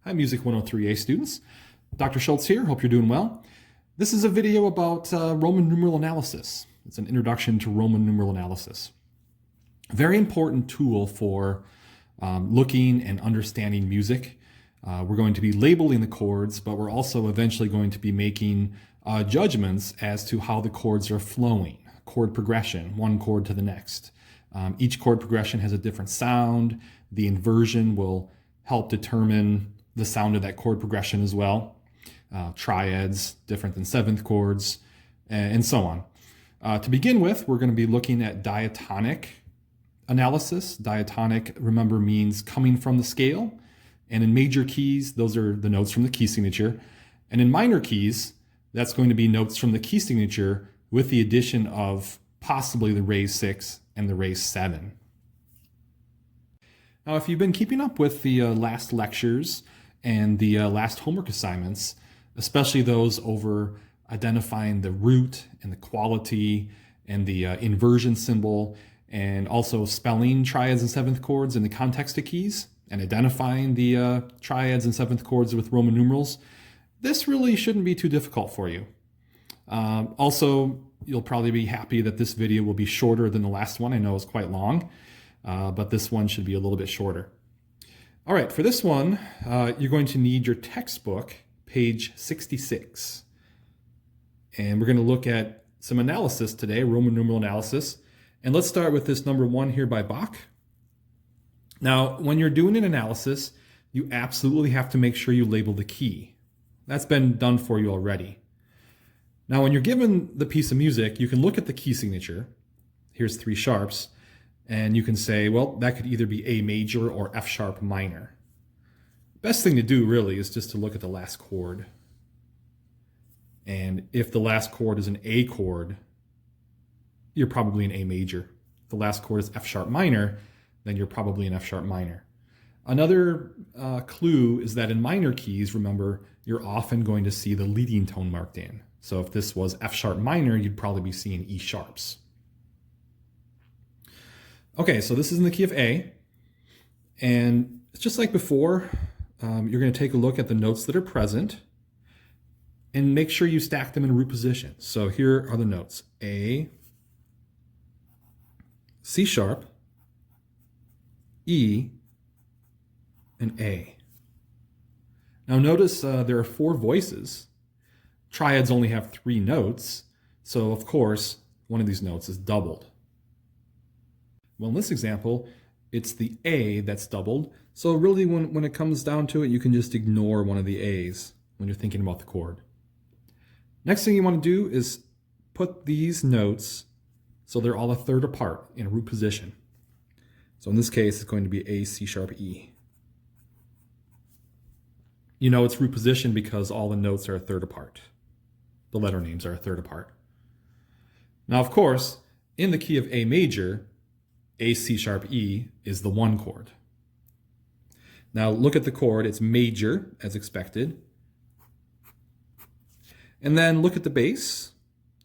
Hi, Music 103A students. Dr. Schultz here. Hope you're doing well. This is a video about Roman numeral analysis. It's an introduction to Roman numeral analysis. A very important tool for looking and understanding music. We're going to be labeling the chords, but we're also eventually going to be making judgments as to how the chords are flowing. Chord progression, one chord to the next. Each chord progression has a different sound. The inversion will help determine the sound of that chord progression as well. Triads, different than seventh chords, and so on. To begin with, we're going to be looking at diatonic analysis. Diatonic, remember, means coming from the scale. And in major keys, those are the notes from the key signature. And in minor keys, that's going to be notes from the key signature with the addition of possibly the raised 6 and the raised 7. Now, if you've been keeping up with the last lectures and the last homework assignments, especially those over identifying the root and the quality and the inversion symbol, and also spelling triads and seventh chords in the context of keys, and identifying the triads and seventh chords with Roman numerals, this really shouldn't be too difficult for you. Also, you'll probably be happy that this video will be shorter than the last one. I know it's quite long, but this one should be a little bit shorter. All right, for this one, you're going to need your textbook, page 66. And we're going to look at some analysis today, Roman numeral analysis. And let's start with this number 1 here by Bach. Now, when you're doing an analysis, you absolutely have to make sure you label the key. That's been done for you already. Now, when you're given the piece of music, you can look at the key signature. Here's 3 sharps. And you can say, well, that could either be A major or F sharp minor. Best thing to do really is just to look at the last chord. And if the last chord is an A chord, you're probably an A major. If the last chord is F sharp minor, then you're probably an F sharp minor. Another clue is that in minor keys, remember, you're often going to see the leading tone marked in. So if this was F sharp minor, you'd probably be seeing E sharps. Okay, so this is in the key of A, and it's just like before. You're going to take a look at the notes that are present and make sure you stack them in root position. So here are the notes: A, C sharp, E, and A. Now notice there are 4 voices. Triads only have 3 notes, so of course one of these notes is doubled. Well, in this example, it's the A that's doubled. So really, when it comes down to it, you can just ignore one of the A's when you're thinking about the chord. Next thing you want to do is put these notes so they're all a third apart in a root position. So in this case, it's going to be A, C sharp, E. You know it's root position because all the notes are a third apart. The letter names are a third apart. Now, of course, in the key of A major, A, C sharp, E is the 1 chord. Now look at the chord, it's major as expected. And then look at the bass.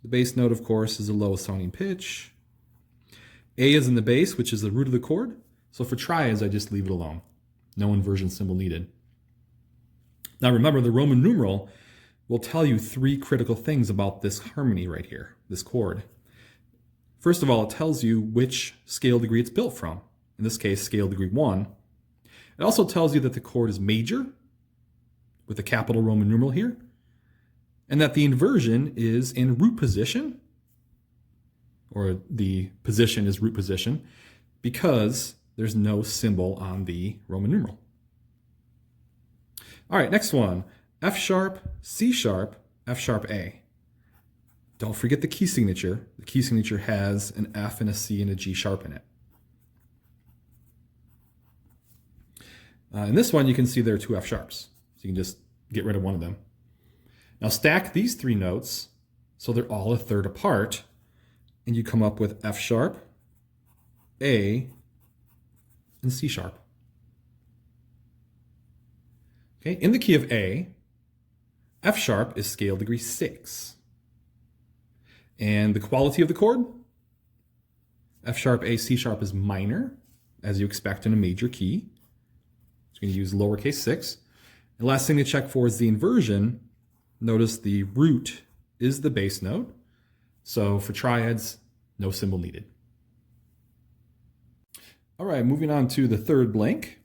The bass note, of course, is the lowest sounding pitch. A is in the bass, which is the root of the chord. So for triads, I just leave it alone. No inversion symbol needed. Now remember, the Roman numeral will tell you 3 critical things about this harmony right here, this chord. First of all, it tells you which scale degree it's built from. In this case, scale degree 1. It also tells you that the chord is major, with a capital Roman numeral here, and that the inversion is in root position, or the position is root position, because there's no symbol on the Roman numeral. All right, next one, F sharp, C sharp, F sharp, A. Don't forget the key signature. The key signature has an F and a C and a G sharp in it. In this one, you can see there are 2 F sharps. So you can just get rid of one of them. Now stack these 3 notes so they're all a third apart, and you come up with F sharp, A, and C sharp. Okay, in the key of A, F sharp is scale degree 6. And the quality of the chord? F sharp, A, C sharp is minor, as you expect in a major key. So you're going to use lowercase 6. The last thing to check for is the inversion. Notice the root is the bass note. So for triads, no cymbal needed. All right, moving on to the third blank.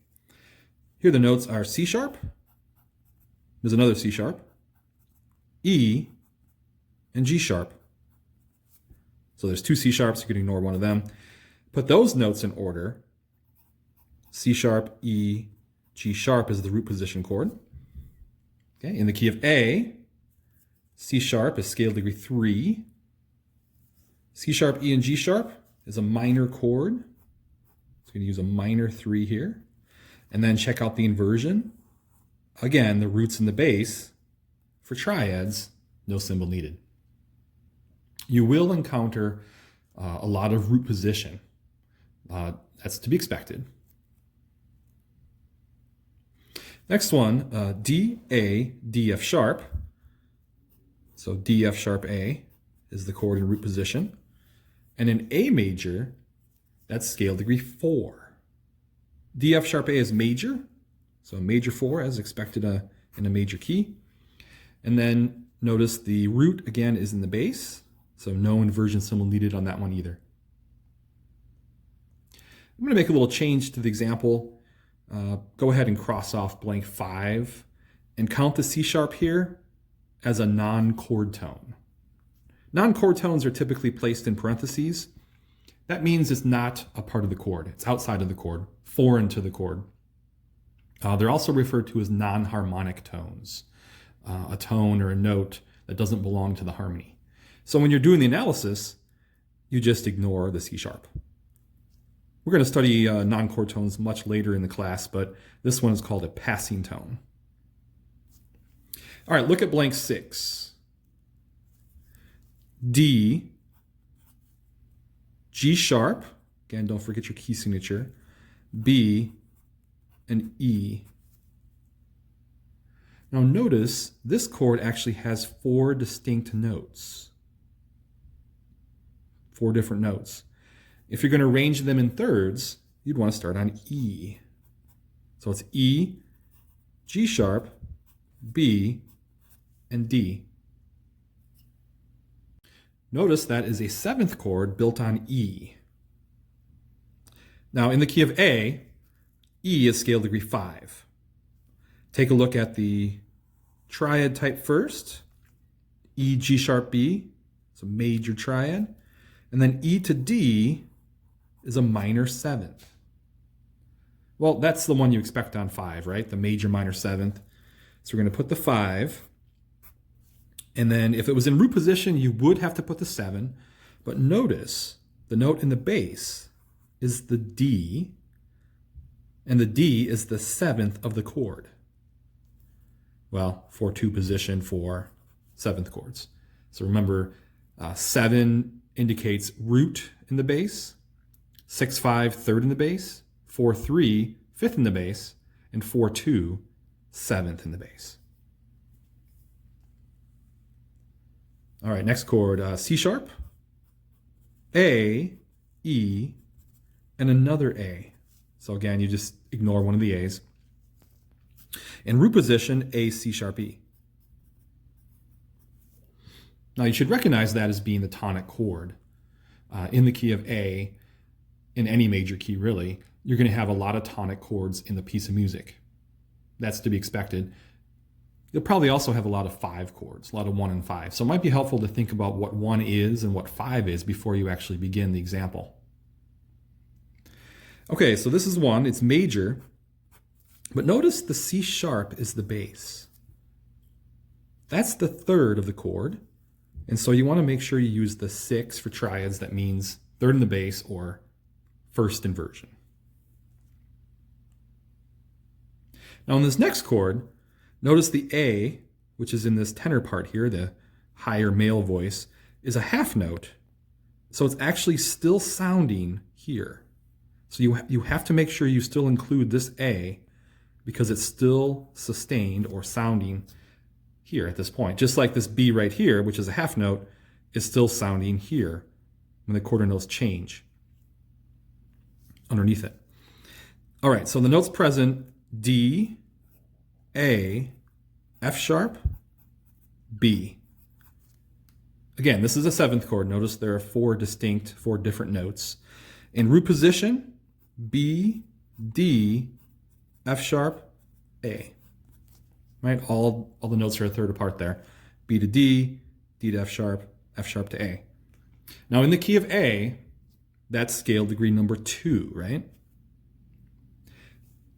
Here the notes are C sharp. There's another C sharp, E, and G sharp. So there's two C sharps, you can ignore one of them. Put those notes in order. C sharp, E, G sharp is the root position chord. Okay, in the key of A, C sharp is scale degree 3. C sharp, E, and G sharp is a minor chord. So we're going to use a minor 3 here. And then check out the inversion. Again, the roots in the bass. For triads, no cymbal needed. You will encounter a lot of root position. That's to be expected. Next one, D, A, D, F sharp. So D, F sharp, A is the chord in root position. And in A major, that's scale degree 4. D, F sharp, A is major. So major 4 as expected in a major key. And then notice the root again is in the bass. So no inversion cymbal needed on that one either. I'm going to make a little change to the example. Go ahead and cross off blank 5 and count the C sharp here as a non-chord tone. Non-chord tones are typically placed in parentheses. That means it's not a part of the chord. It's outside of the chord, foreign to the chord. They're also referred to as non-harmonic tones, a tone or a note that doesn't belong to the harmony. So when you're doing the analysis, you just ignore the C sharp. We're going to study non-chord tones much later in the class, but this one is called a passing tone. All right, look at blank 6. D, G sharp, again, don't forget your key signature, B, and E. Now notice this chord actually has 4 distinct notes. 4 different notes. If you're going to arrange them in thirds, you'd want to start on E. So it's E, G sharp, B, and D. Notice that is a 7th chord built on E. Now in the key of A, E is scale degree 5. Take a look at the triad type first. E, G sharp, B, it's a major triad. And then E to D is a minor 7th. Well, that's the one you expect on 5, right? The major minor 7th. So we're going to put the 5. And then if it was in root position, you would have to put the 7. But notice the note in the bass is the D, and the D is the 7th of the chord. Well, 4/2 position for 7th chords. So remember, 7 indicates root in the bass, 6/5 third in the bass, 4/3 fifth in the bass, and 4/2 7th in the bass. All right, next chord, C sharp, A, E, and another A. So again, you just ignore one of the A's. In root position, A, C sharp, E. Now you should recognize that as being the tonic chord. In the key of A, in any major key really, you're going to have a lot of tonic chords in the piece of music. That's to be expected. You'll probably also have a lot of 5 chords, a lot of 1 and 5. So it might be helpful to think about what 1 is and what 5 is before you actually begin the example. Okay, so this is 1, it's major, but notice the C sharp is the bass. That's the 3rd of the chord, and so you want to make sure you use the 6 for triads. That means 3rd in the bass or 1st inversion. Now in this next chord, notice the A, which is in this tenor part here, the higher male voice, is a half note. So it's actually still sounding here. So you have to make sure you still include this A because it's still sustained or sounding here at this point. Just like this B right here, which is a half note, is still sounding here when the quarter notes change underneath it. All right, so the notes present, D, A, F sharp, B. Again, this is a seventh chord. Notice there are four different notes. In root position, B, D, F sharp, A. Right? All the notes are a third apart there. B to D, D to F sharp to A. Now in the key of A, that's scale degree number 2, right?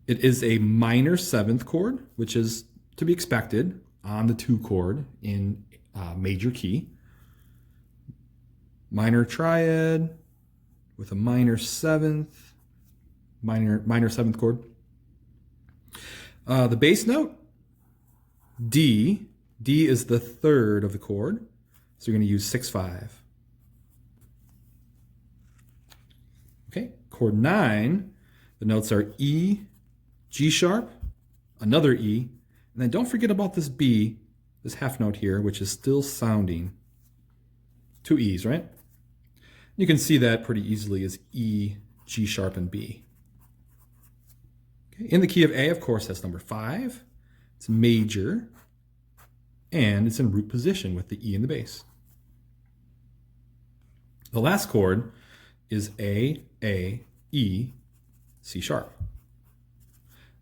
It is a minor seventh chord, which is to be expected on the 2 chord in major key. Minor triad with a minor seventh chord. The bass note, D. D is the third of the chord, so you're going to use 6/5. Okay, chord 9, the notes are E, G sharp, another E, and then don't forget about this B, this half note here, which is still sounding. 2 E's, right? You can see that pretty easily as E, G sharp, and B. Okay. In the key of A, of course, that's number 5. It's major, and it's in root position with the E in the bass. The last chord is A, E, C sharp.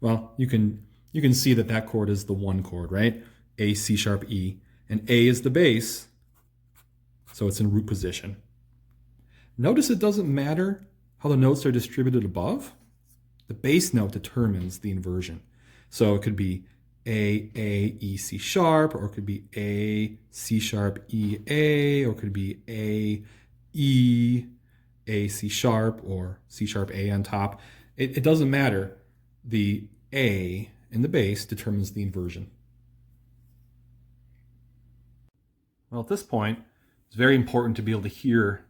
Well, you can see that chord is the 1 chord, right? A, C sharp, E, and A is the bass, so it's in root position. Notice it doesn't matter how the notes are distributed above. The bass note determines the inversion. So it could be A, E, C sharp, or it could be A, C sharp, E, A, or it could be A, E, A, C sharp, or C sharp, A on top. It doesn't matter. The A in the bass determines the inversion. Well, at this point, it's very important to be able to hear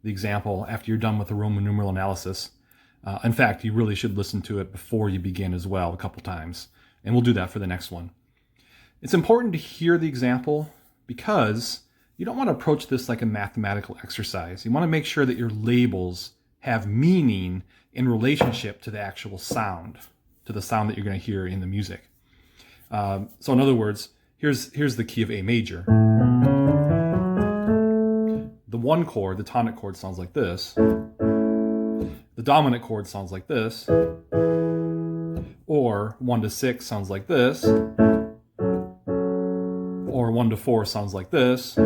the example after you're done with the Roman numeral analysis. In fact, you really should listen to it before you begin as well a couple times. And we'll do that for the next one. It's important to hear the example because you don't want to approach this like a mathematical exercise. You want to make sure that your labels have meaning in relationship to the actual sound, to the sound that you're going to hear in the music. So in other words, here's the key of A major. The 1 chord, the tonic chord, sounds like this. The dominant chord sounds like this. Or 1 to 6 sounds like this. Or 1 to 4 sounds like this.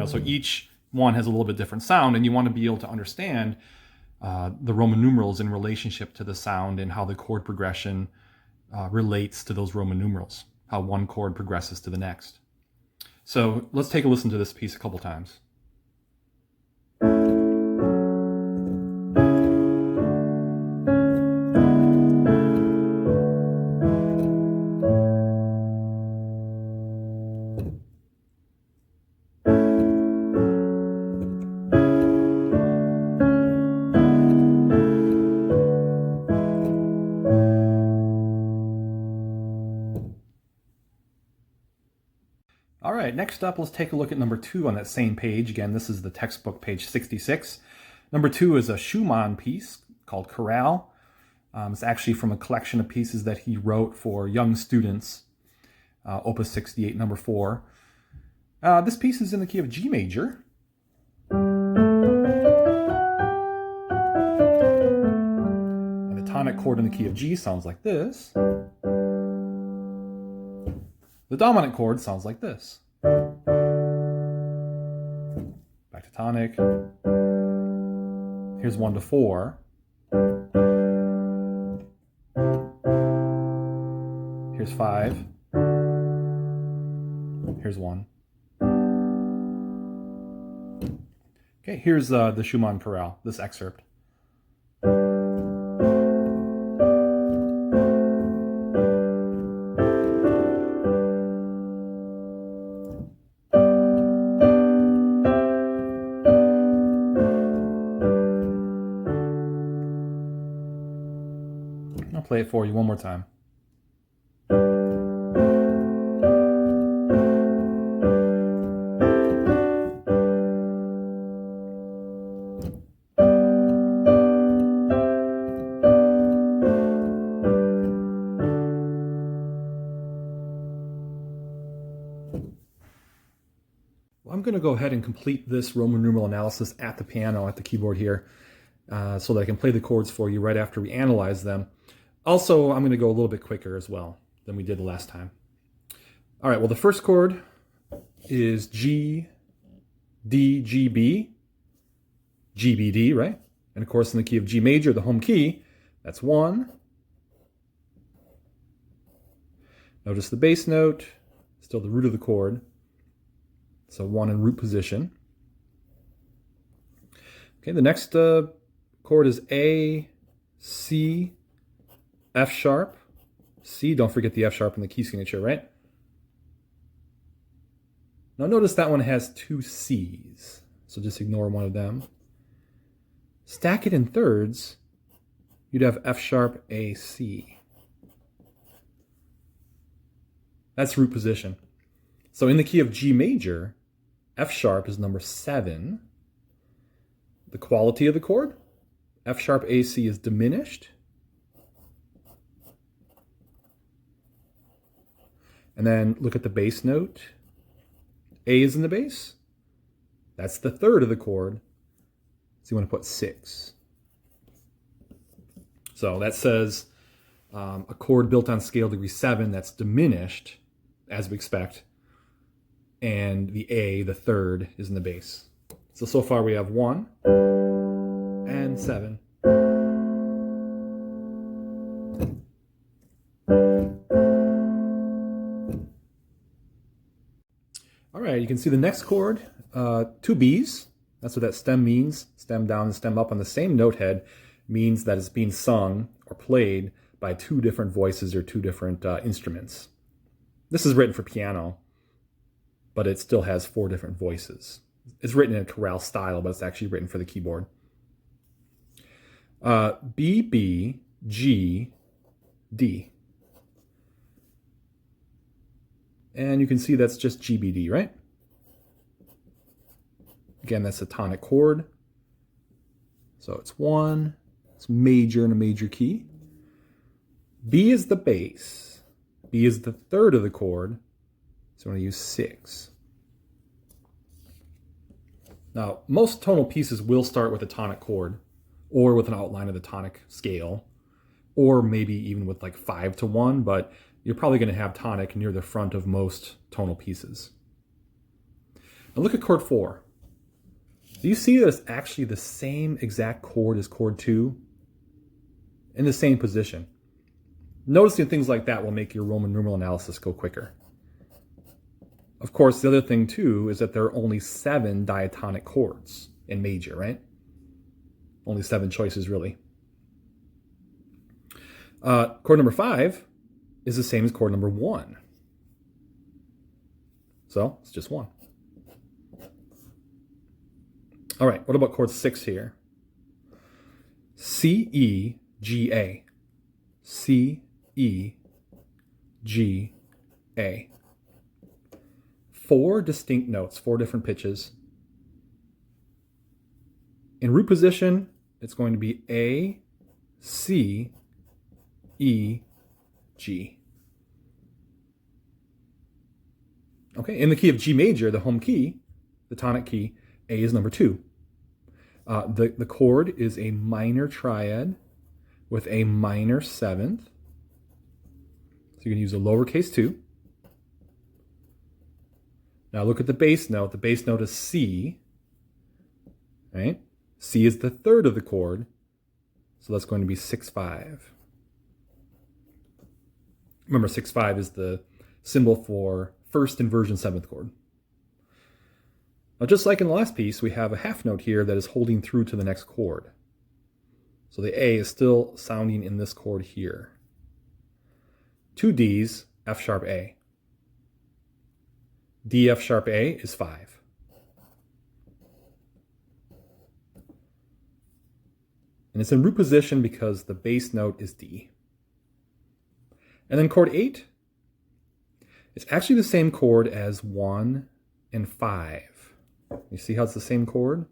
So each one has a little bit different sound, and you want to be able to understand the Roman numerals in relationship to the sound and how the chord progression relates to those Roman numerals, how one chord progresses to the next. So let's take a listen to this piece a couple times. All right, next up, let's take a look at number 2 on that same page. Again, this is the textbook, page 66. Number 2 is a Schumann piece called Chorale. It's actually from a collection of pieces that he wrote for young students, Opus 68, number 4. This piece is in the key of G major. And the tonic chord in the key of G sounds like this. The dominant chord sounds like this. Back to tonic. Here's 1 to 4. Here's 5. Here's 1. Okay, here's the Schumann chorale, this excerpt. I'll play it for you one more time. going to go ahead and complete this Roman numeral analysis at the piano, at the keyboard here, so that I can play the chords for you right after we analyze them. Also, I'm going to go a little bit quicker as well than we did the last time. All right, well, the first chord is G, D, G, B, G, B, D, right? And of course, in the key of G major, the home key, that's 1. Notice the bass note, still the root of the chord. So 1 in root position. Okay, the next chord is A, C, F sharp, C. Don't forget the F sharp in the key signature, right? Now notice that one has 2 C's, so just ignore one of them. Stack it in thirds, you'd have F sharp, A, C. That's root position. So in the key of G major, F sharp is number 7. The quality of the chord, F sharp, A, C is diminished. And then look at the bass note. A is in the bass. That's the third of the chord. So you want to put 6. So that says a chord built on scale degree 7 that's diminished, as we expect. And the A, the third, is in the bass. So far we have 1 and 7. All right, you can see the next chord, 2 Bs. That's what that stem means. Stem down and stem up on the same note head means that it's being sung or played by 2 different voices or 2 different instruments. This is written for piano, but it still has 4 different voices. It's written in a chorale style, but it's actually written for the keyboard. B, B, G, D. And you can see that's just GBD, right? Again, that's a tonic chord. So it's 1, it's major in a major key. B is the bass. B is the third of the chord. So I'm going to use 6. Now, most tonal pieces will start with a tonic chord, or with an outline of the tonic scale, or maybe even with like 5 to 1, but you're probably going to have tonic near the front of most tonal pieces. Now look at chord 4. Do you see that it's actually the same exact chord as chord 2? In the same position. Noticing things like that will make your Roman numeral analysis go quicker. Of course, the other thing too is that there are only 7 diatonic chords in major, right? Only 7 choices, really. Chord number 5 is the same as chord number 1. So it's just 1. All right, what about chord 6 here? C, E, G, A. C, E, G, A. 4 distinct notes, 4 different pitches. In root position, it's going to be A, C, E, G. Okay, in the key of G major, the home key, the tonic key, A is number 2. The chord is a minor triad with a minor 7th. So you can use a lowercase 2. Now look at the bass note. The bass note is C, right? C is the third of the chord, so that's going to be 6-5. Remember, 6-5 is the symbol for first inversion 7th chord. Now, just like in the last piece, we have a half note here that is holding through to the next chord. So the A is still sounding in this chord here. 2 Ds, F sharp A. D, F sharp A is 5. And it's in root position because the bass note is D. And then chord 8, it's actually the same chord as 1 and 5. You see how it's the same chord?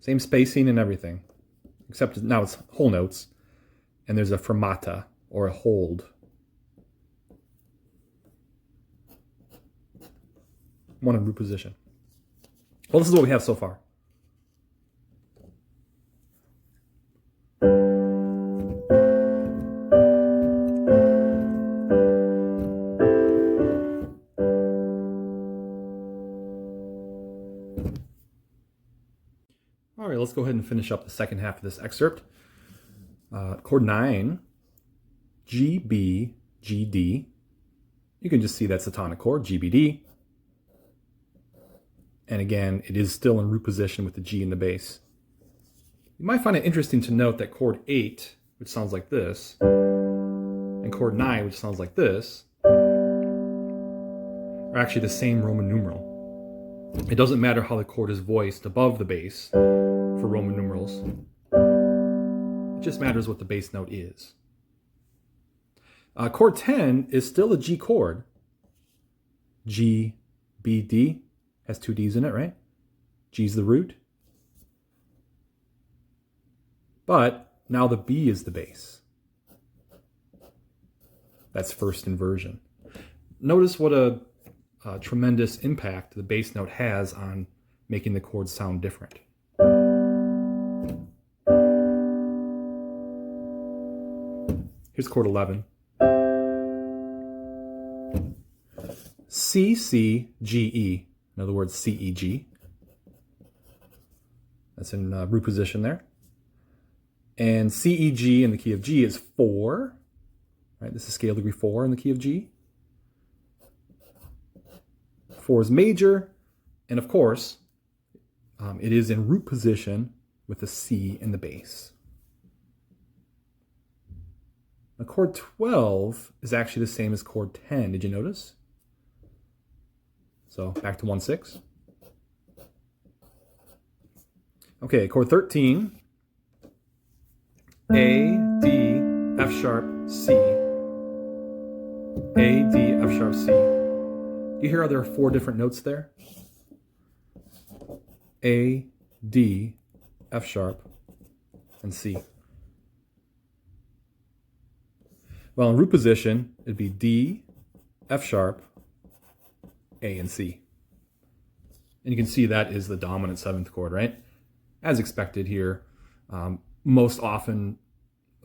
Same spacing and everything. Except now it's whole notes, and there's a fermata, or a hold. one in root position. Well, this is what we have so far. All right, let's go ahead and finish up the second half of this excerpt. Chord 9, G, B, G, D. You can just see that's the tonic chord, G, B, D. And again, it is still in root position with the G in the bass. You might find it interesting to note that chord 8, which sounds like this, and chord 9, which sounds like this, are actually the same Roman numeral. It doesn't matter how the chord is voiced above the bass for Roman numerals. It just matters what the bass note is. Chord 10 is still a G chord. G, B, D. Has two D's in it, right? G's the root. But now the B is the bass. That's first inversion. Notice what a tremendous impact the bass note has on making the chords sound different. Here's chord 11. C, C, G, E. In other words, C, E, G. That's in root position there. And C, E, G in the key of G is 4. Right? This is scale degree 4 in the key of G. 4 is major. And of course, it is in root position with the C in the bass. Now, chord 12 is actually the same as chord 10. Did you notice? So back to 1/6. Okay, chord 13. A, D, F sharp, C. A, D, F sharp, C. You hear how there are 4 different notes there? A, D, F sharp, and C. Well, in root position, it'd be D, F sharp, A, and C. And you can see that is the dominant 7th chord, right? As expected here, most often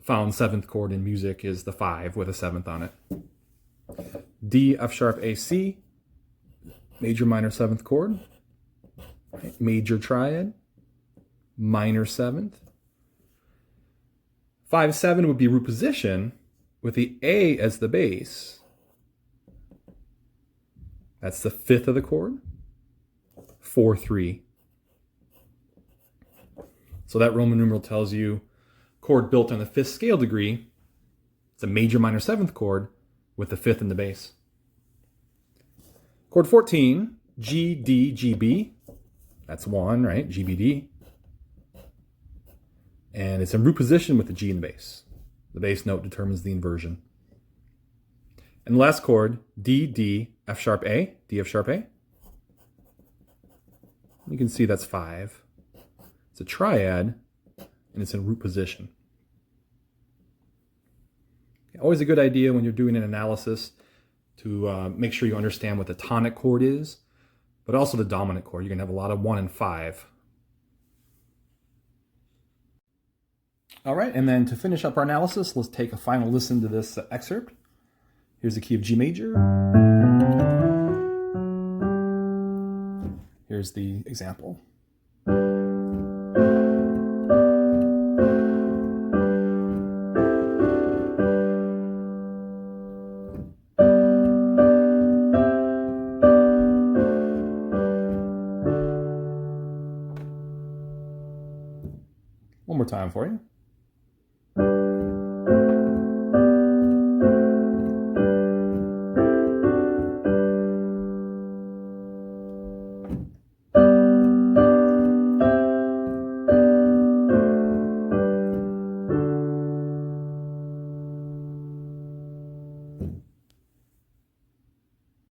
found 7th chord in music is the 5 with a 7th on it. D, F sharp, A, C, major, minor 7th chord, right? Major triad, minor 7th. 5/7 would be root position with the A as the bass. That's the 5th of the chord. 4/3. So that Roman numeral tells you chord built on the 5th scale degree. It's a major minor 7th chord with the 5th in the bass. Chord 14, G, D, G, B. That's 1, right? G, B, D. And it's in root position with the G in the bass. The bass note determines the inversion. And the last chord, D, D, F sharp, A, D, F sharp, A. You can see that's 5. It's a triad, and it's in root position. Always a good idea when you're doing an analysis to make sure you understand what the tonic chord is, but also the dominant chord. You're going to have a lot of 1 and 5. All right, and then to finish up our analysis, let's take a final listen to this excerpt. Here's the key of G major. Here's the example. One more time for you.